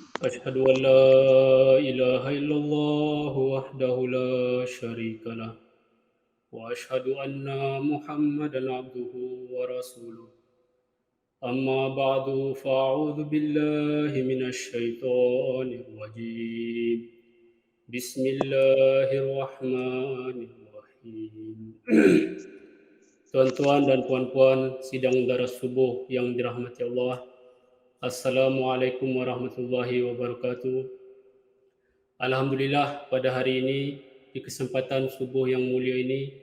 أشهد أن لا إله إلا الله وحده لا شريك له وأشهد أن محمدا عبده ورسوله أما بعد فأعوذ بالله من الشيطان الرجيم بسم الله الرحمن الرحيم. Tuan-tuan dan puan-puan sidang daras subuh yang dirahmati Allah, Assalamualaikum warahmatullahi wabarakatuh. Alhamdulillah, pada hari ini di kesempatan subuh yang mulia ini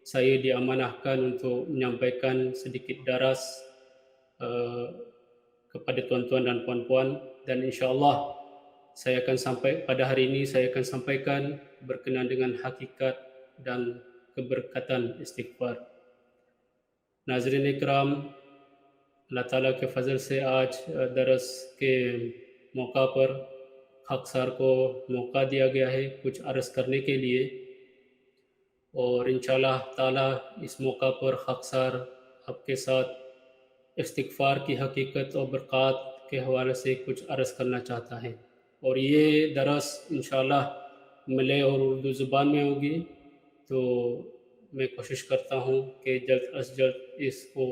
saya diamanahkan untuk menyampaikan sedikit daras kepada tuan-tuan dan puan-puan, dan insya-Allah pada hari ini saya akan sampaikan berkenaan dengan hakikat dan keberkatan istighfar. नाज़रीन इकराम, अल्लाह ताला के फ़ज़ल से आज दरस के मौका पर खाकसार को मौका दिया गया है कुछ अर्ज़ करने के लिए, और इंशाअल्लाह ताला इस मौका पर खाकसार आपके साथ इस्तिग़फ़ार की हकीकत और बरक़ात के हवाले से कुछ अर्ज़ करना चाहता है। और ये दरस इंशाअल्लाह मलय और उर्दू ज़ुबान में होगी, तो मैं कोशिश करता हूँ कि जल्द अज़ जल्द इसको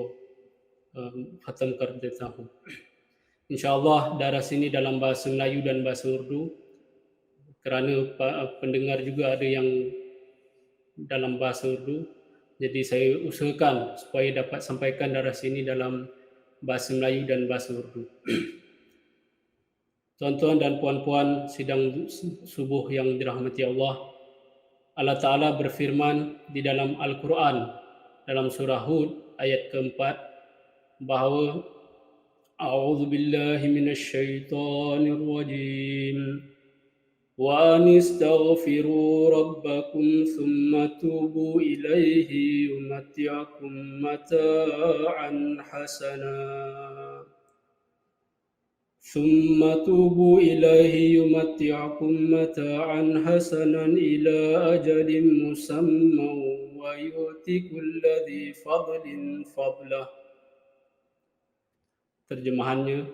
ख़त्म कर देता हूँ। InsyaAllah daras ini dalam bahasa Melayu dan bahasa Urdu, kerana pendengar juga ada yang dalam bahasa Urdu, jadi saya usahakan supaya dapat sampaikan daras ini dalam bahasa Melayu dan bahasa Urdu. Tuan-tuan dan puan-puan sidang subuh yang dirahmati Allah, Allah Ta'ala berfirman di dalam Al-Quran, dalam surah Hud ayat keempat, bahawa A'udzu billahi minasyaitonir rajim wa anistaghfiru rabbakum thumma tubu ilaihi yumatti'akum mata'an hasana ثم توبوا إليه يمتعكم متاعا حسنا إلى أجل مسمى ويؤتي كل ذي فضل فضله. Terjemahannya,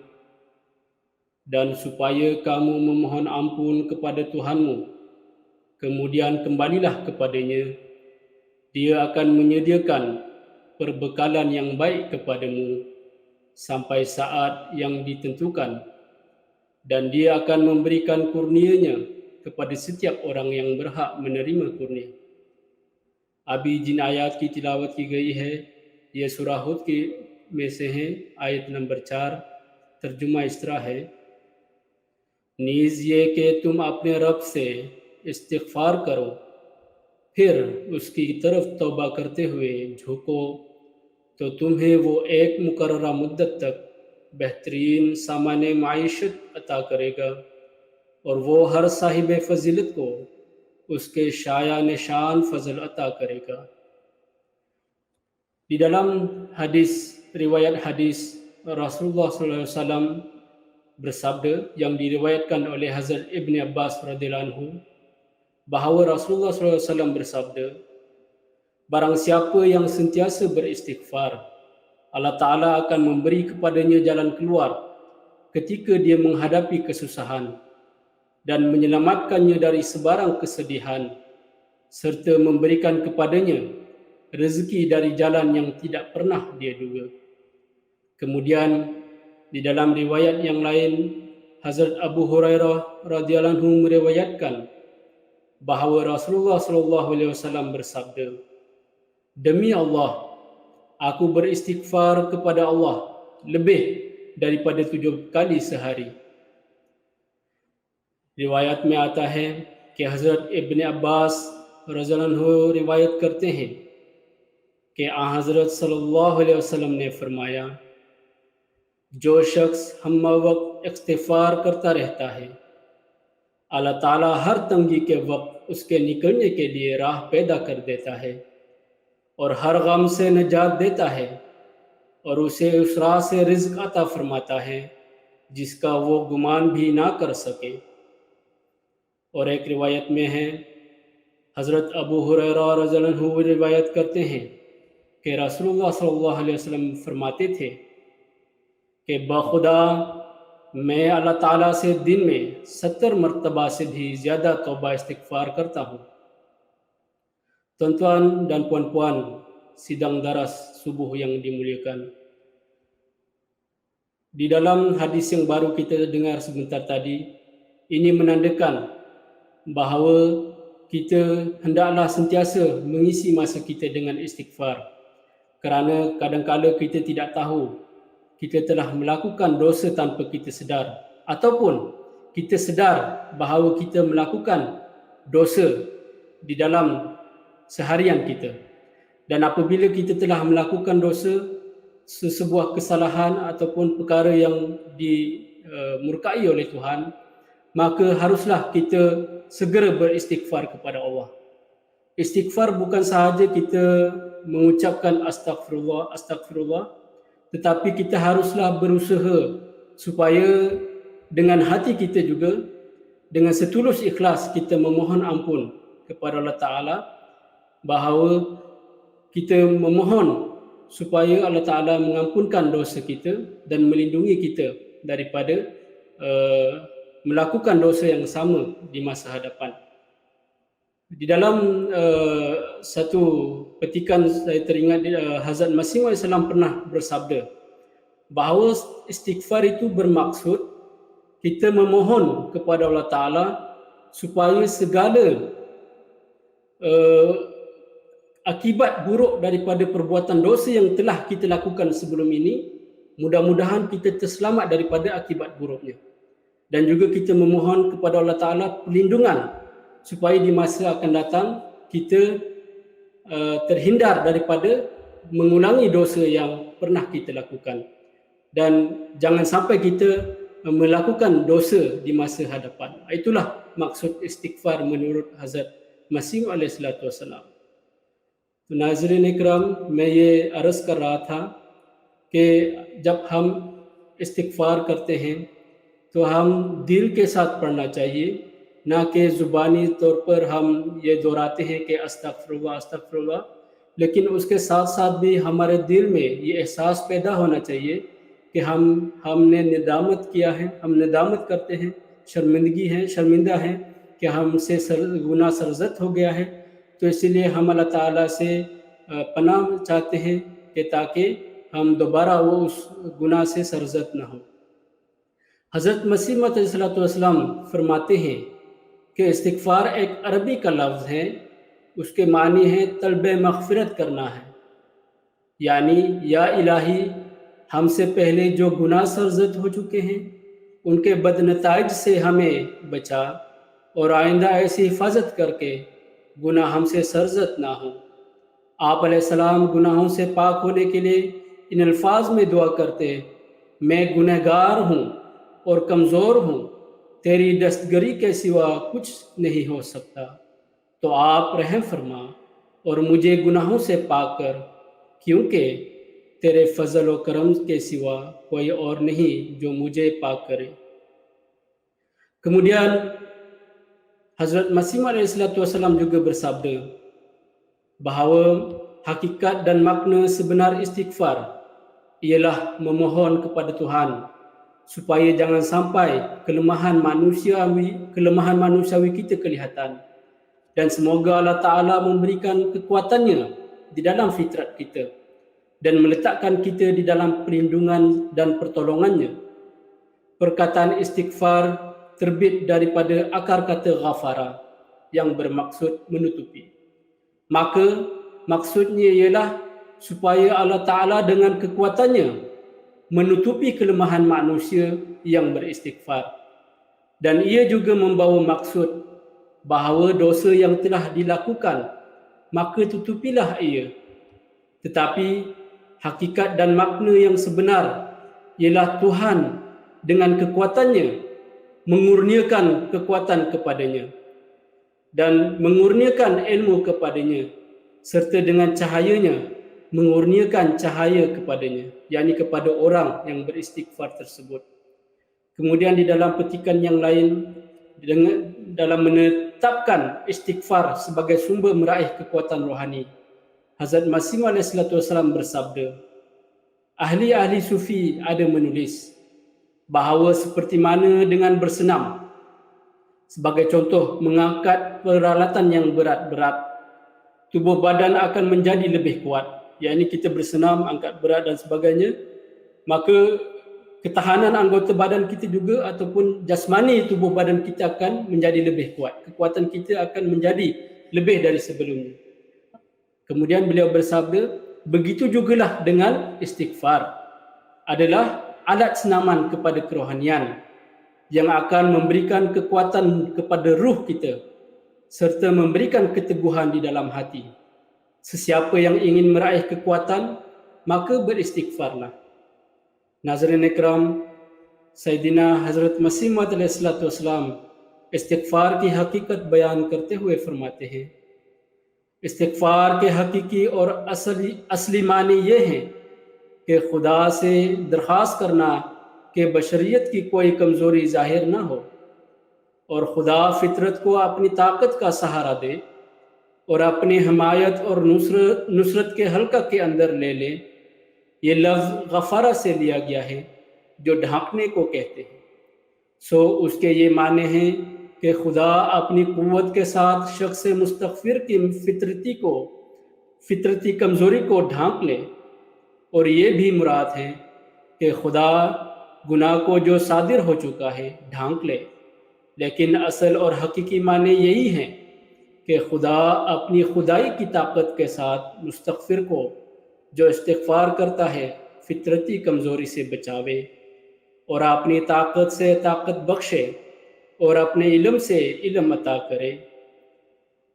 dan supaya kamu memohon ampun kepada Tuhanmu, kemudian kembalilah kepadanya, Dia akan menyediakan perbekalan yang baik kepadamu sampai saat yang ditentukan, dan Dia akan memberikan kurnia-Nya kepada setiap orang yang berhak menerima kurnia. अभी जिन आयत की तिलावत की गई है ये सूरह हुद की में से है, आयत नंबर 4। तर्जुमा इस तरह है, नीज़ ये कि तुम अपने रब से इस्तिग़फ़ार करो, फिर उसकी तरफ तौबा करते हुए झुको, तो तुम्हें वो एक मुकर्ररा मुद्दत तक बेहतरीन सामाने माइशत अता करेगा, और वो हर साहिब फ़ज़ीलत को उसके शाया निशान फ़ज़ल अता करेगा. Di dalam riwayat hadis Rasulullah SAW bersabda yang diriwayatkan oleh Hazrat Ibn Abbas radhiyallahu anhu, bahawa Rasulullah SAW bersabda, barang siapa yang sentiasa beristighfar, Allah Ta'ala akan memberi kepadanya jalan keluar ketika dia menghadapi kesusahan dan menyelamatkannya dari sebarang kesedihan, serta memberikan kepadanya rezeki dari jalan yang tidak pernah dia duga. Kemudian di dalam riwayat yang lain, Hazrat Abu Hurairah radhiyallahu anhu meriwayatkan bahawa Rasulullah SAW bersabda, demi Allah, aku beristighfar kepada Allah lebih daripada 7 kali sehari. रिवायत में आता है कि हज़रत इब्न अब्बास रज़ियल्लाहु अन्हु रिवायत करते हैं कि हज़रत सल्लल्लाहु अलैहि वसल्लम ने फरमाया, जो शख्स हम वक्त इस्तिग़फ़ार करता रहता है, अल्लाह ताला हर तंगी के वक्त उसके निकलने के लिए राह पैदा कर देता है और हर गम से निजात देता है, और उसे उस राह से रिज़्क़ अता फरमाता है जिसका वो गुमान भी ना कर सके. और एक रिवायत में है, हज़रत अबू हुरैरा रज़ियल्लाहु अन्हु रिवायत करते हैं कि रसूलुल्लाह सल्लल्लाहु अलैहि वसल्लम फरमाते थे कि बखुदा मैं अल्लाह ताला से दिन में 70 मर्तबा से भी ज़्यादा तौबा इस्तिग़फ़ार करता हूँ. Tuan-tuan dan puan-puan sidang daras subuh yang dimuliakan. Di dalam hadis yang baru kita dengar sebentar tadi, ini menandakan bahawa kita hendaklah sentiasa mengisi masa kita dengan istighfar. Kerana kadang-kala kita tidak tahu kita telah melakukan dosa tanpa kita sedar, ataupun kita sedar bahawa kita melakukan dosa di dalam seharian kita. Dan apabila kita telah melakukan dosa, sesebuah kesalahan ataupun perkara yang dimurkai oleh Tuhan, maka haruslah kita segera beristighfar kepada Allah. Istighfar bukan sahaja kita mengucapkan astagfirullah, astagfirullah, tetapi kita haruslah berusaha supaya dengan hati kita juga, dengan setulus ikhlas kita memohon ampun kepada Allah Ta'ala, bahawa kita memohon supaya Allah Ta'ala mengampunkan dosa kita dan melindungi kita daripada melakukan dosa yang sama di masa hadapan. Di dalam satu petikan saya teringat Hazrat Masih Maud pernah bersabda bahawa istighfar itu bermaksud kita memohon kepada Allah Ta'ala supaya segala akibat buruk daripada perbuatan dosa yang telah kita lakukan sebelum ini, mudah-mudahan kita terselamat daripada akibat buruknya. Dan juga kita memohon kepada Allah Ta'ala perlindungan supaya di masa akan datang kita terhindar daripada mengulangi dosa yang pernah kita lakukan. Dan jangan sampai kita melakukan dosa di masa hadapan. Itulah maksud istighfar menurut Hazrat Masih Maud alaihissalam. तो नाज़रीन इकराम, मैं ये अर्ज़ कर रहा था कि जब हम इस्तिग़फ़ार करते हैं तो हम दिल के साथ पढ़ना चाहिए, ना कि ज़ुबानी तौर पर हम ये दोहराते हैं कि अस्तग़फ़िरुल्लाह अस्तग़फ़िरुल्लाह, लेकिन उसके साथ साथ भी हमारे दिल में ये एहसास पैदा होना चाहिए कि हमने निदामत किया है, हम निदामत करते हैं, शर्मिंदा हैं कि हमसे गुनाह सरज़द हो गया है. तो इसीलिए हम अल्लाह ताला से पनाह चाहते हैं कि ताकि हम दोबारा वो उस गुनाह से सरज़द न हो. हज़रत मसीह मौऊद अलैहिस्सलाम फरमाते हैं कि इस्तिग़फ़ार एक अरबी का लफ्ज़ है, उसके मानी है तलब मग़फ़िरत करना है, यानी या इलाही हमसे पहले जो गुनाह सरज़द हो चुके हैं उनके बदनताइज से हमें बचा और आइंदा ऐसी हिफाजत करके गुनाह हमसे सरज़द ना हो. आप अलैहिस्सलाम गुनाहों से पाक होने के लिए इन अल्फाज में दुआ करते, मैं गुनहगार हूँ और कमज़ोर हूँ, तेरी दस्तगरी के सिवा कुछ नहीं हो सकता, तो आप रहम फरमा और मुझे गुनाहों से पाक कर, क्योंकि तेरे फजल व करम के सिवा कोई और नहीं जो मुझे पाक करे. Kemudian Hazrat Masih Maud alaihissalam juga bersabda bahawa hakikat dan makna sebenar istighfar ialah memohon kepada Tuhan supaya jangan sampai kelemahan manusiawi kita kelihatan, dan semoga Allah Ta'ala memberikan kekuatannya di dalam fitrat kita dan meletakkan kita di dalam perlindungan dan pertolongannya. Perkataan istighfar terbit daripada akar kata ghafara yang bermaksud menutupi. Maka maksudnya ialah supaya Allah Ta'ala dengan kekuatannya menutupi kelemahan manusia yang beristighfar. Dan ia juga membawa maksud bahawa dosa yang telah dilakukan, maka tutupilah ia. Tetapi hakikat dan makna yang sebenar ialah Tuhan dengan kekuatannya mengurniakan kekuatan kepadanya dan mengurniakan ilmu kepadanya, serta dengan cahayanya mengurniakan cahaya kepadanya, yakni kepada orang yang beristighfar tersebut. Kemudian di dalam petikan yang lain, dalam menetapkan istighfar sebagai sumber meraih kekuatan rohani, Hazrat Masih Maud alaihissalam bersabda, ahli-ahli sufi ada menulis, Bahawa seperti mana dengan bersenam, sebagai contoh mengangkat peralatan yang berat-berat, tubuh badan akan menjadi lebih kuat. Yakni kita bersenam, angkat berat dan sebagainya, maka ketahanan anggota badan kita juga ataupun jasmani tubuh badan kita akan menjadi lebih kuat. Kekuatan kita akan menjadi lebih dari sebelumnya. Kemudian beliau bersabda, begitu jugalah dengan istighfar. Adalah alat senaman kepada kerohanian yang akan memberikan kekuatan kepada ruh kita serta memberikan keteguhan di dalam hati. Sesiapa yang ingin meraih kekuatan, maka beristighfarlah. Nazarin ikram, Sayyidina Hazrat Masih Maud अलैहिस्सलाम इस्तिग़फ़ार की हकीकत बयान करते हुए फरमाते हैं, इस्तिग़फ़ार के हकीकी और असली मानी ये हैं कि खुदा से दरख्वास्त करना कि बशरियत की कोई कमज़ोरी ज़ाहिर ना हो और खुदा फितरत को अपनी ताकत का सहारा दे और अपनी हमायत और नुसरत के हल्का के अंदर ले ले। ये लफ्ज़ गफ़ारा से लिया गया है जो ढांकने को कहते हैं। सो उसके ये माने हैं कि खुदा अपनी कुव्वत के साथ शख्स मुस्तग़फ़िर की फितरती कमज़ोरी को ढांक ले, और ये भी मुराद है कि खुदा गुनाह को जो सादिर हो चुका है ढांक ले। लेकिन असल और हकीकी माने यही हैं कि खुदा अपनी खुदाई की ताकत के साथ मुस्तग़फ़िर को जो इस्तिग़फ़ार करता है फितरती कमज़ोरी से बचावे और अपनी ताकत से ताकत बख्शे और अपने इल्म से इल्म अता करे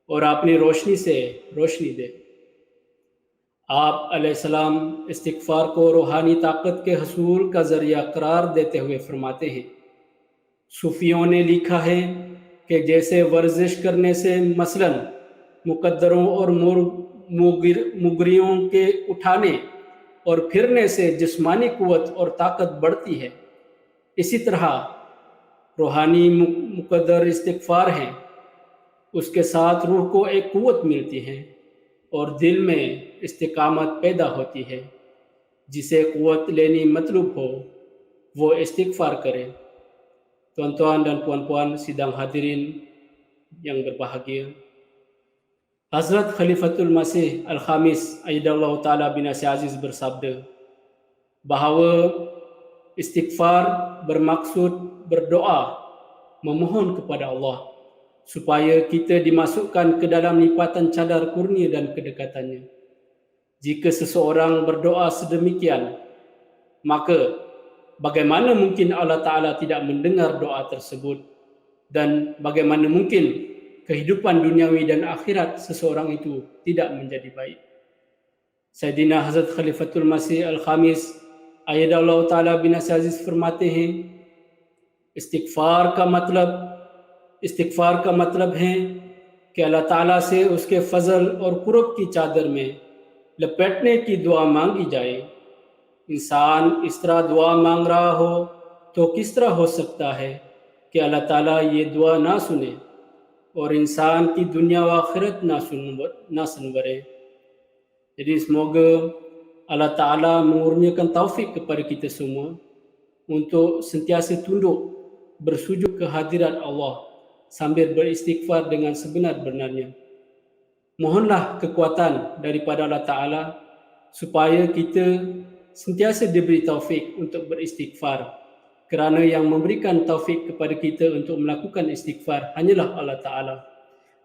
और अपनी रोशनी से रोशनी दे। आप अलैहिस्सलाम इस्तिग़फ़ार को रूहानी ताकत के हसूल का ज़रिया करार देते हुए फरमाते हैं, सूफ़ियों ने लिखा है कि जैसे वर्जिश करने से मसलन मुक़द्दरों और मुगरियों के उठाने और फिरने से जिस्मानी कुव्वत और ताकत बढ़ती है, इसी तरह रूहानी मुक़द्दर इस्तिग़फ़ार है, उसके साथ रूह को एक कुव्वत मिलती है और दिल में इस्तिक़ामत पैदा होती है। जिसे कुव्वत लेनी मतलूब हो वो इस्तिग़फ़ार करे। Tuan-tuan dan puan-puan sidang hadirin yang berbahagia, Hazrat Khalifatul Masih Al-Khamis Ayyadallahu Ta'ala bin Aziz bersabda bahawa istighfar bermaksud berdoa, memohon kepada Allah supaya kita dimasukkan ke dalam lipatan cadar kurnia dan kedekatannya. Jika seseorang berdoa sedemikian, maka bagaimana mungkin Allah Ta'ala tidak mendengar doa tersebut, dan bagaimana mungkin kehidupan duniawi dan akhirat seseorang itu tidak menjadi baik. Sayyidina Hazrat Khalifatul Masih Al-Khamis Ayyadallahu Ta'ala bin Aziz फरमाते हैं, इस्तिग़फ़ार का मतलब है कि अल्लाह ताला से उसके फ़ज़ल और कुर्ब की चादर में लपेटने की दुआ मांगी जाए। इंसान इस तरह दुआ मांग रहा हो तो किस तरह हो सकता है कि अल्लाह ताला ये दुआ ना सुने और इंसान की दुनिया व आखिरत ना sunware. Jadi semoga Allah Ta'ala mengurniakan taufik kepada kita semua untuk sentiasa tunduk bersujud ke hadirat Allah sambil beristighfar dengan sebenar-benarnya. Mohonlah kekuatan daripada Allah Ta'ala supaya kita sentiasa diberi taufik untuk beristighfar, kerana yang memberikan taufik kepada kita untuk melakukan istighfar hanyalah Allah Ta'ala.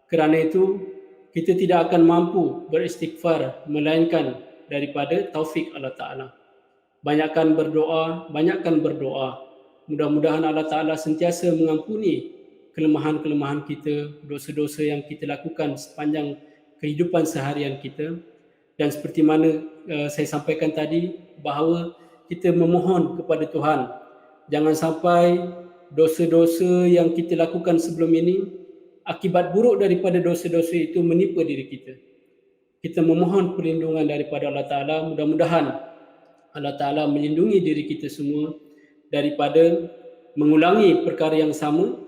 Kerana itu, kita tidak akan mampu beristighfar melainkan daripada taufik Allah Ta'ala. Banyakkan berdoa. Mudah-mudahan Allah Ta'ala sentiasa mengampuni kelemahan-kelemahan kita, dosa-dosa yang kita lakukan sepanjang kehidupan seharian kita. Dan seperti mana saya sampaikan tadi, bahawa kita memohon kepada Tuhan, jangan sampai dosa-dosa yang kita lakukan sebelum ini, akibat buruk daripada dosa-dosa itu menipu diri kita. Kita memohon perlindungan daripada Allah Ta'ala. Mudah-mudahan Allah Ta'ala melindungi diri kita semua daripada mengulangi perkara yang sama,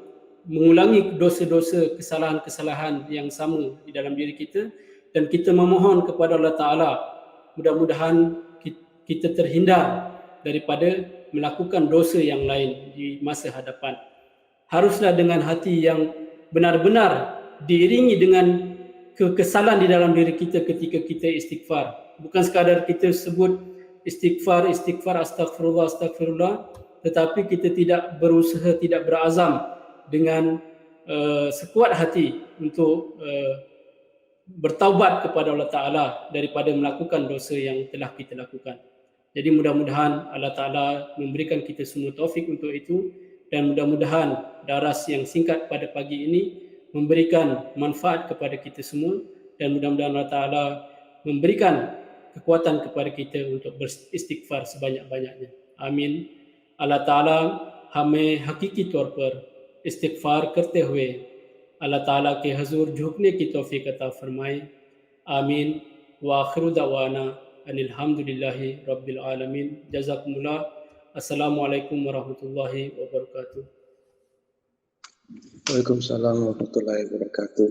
mengulangi dosa-dosa, kesalahan-kesalahan yang sama di dalam diri kita, dan kita memohon kepada Allah Ta'ala mudah-mudahan kita terhindar daripada melakukan dosa yang lain di masa hadapan. Haruslah dengan hati yang benar-benar diiringi dengan kekesalan di dalam diri kita ketika kita istighfar. Bukan sekadar kita sebut istighfar, astagfirullah, tetapi kita tidak berusaha, tidak berazam dengan sekuat hati untuk bertaubat kepada Allah Ta'ala daripada melakukan dosa yang telah kita lakukan. Jadi mudah-mudahan Allah Ta'ala memberikan kita semua taufik untuk itu, dan mudah-mudahan daras yang singkat pada pagi ini memberikan manfaat kepada kita semua, dan mudah-mudahan Allah Ta'ala memberikan kekuatan kepada kita untuk beristighfar sebanyak-banyaknya. Amin. Allah Ta'ala हमें हकीकी तौर पर इस्तिग़फ़ार करते हुए अल्लाह ताला के हजूर झुकने की तौफ़ीक़ अता फ़रमाए। आमीन। व आखिरु दअवाना अनिल हम्दुलिल्लाहि रब्बिल आलमीन। जज़ाकुमुल्लाह। अस्सलामु अलैकुम वरहमतुल्लाहि वबरकातुह। Waalaikumsalam warahmatullahi wabarakatuh.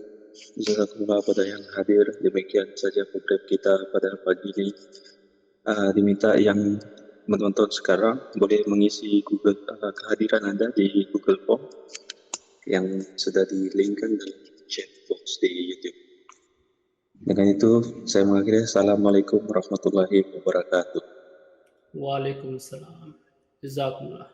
Jazakumullah pada yang hadir. Demikian saja program kita pada pagi ini. Diminta yang menonton sekarang boleh mengisi Google kehadiran anda di Google Form yang sudah di-linkkan dalam chat box di YouTube. Dengan itu saya mengakhiri. Assalamualaikum warahmatullahi wabarakatuh. Waalaikumsalam. Jazakumullah.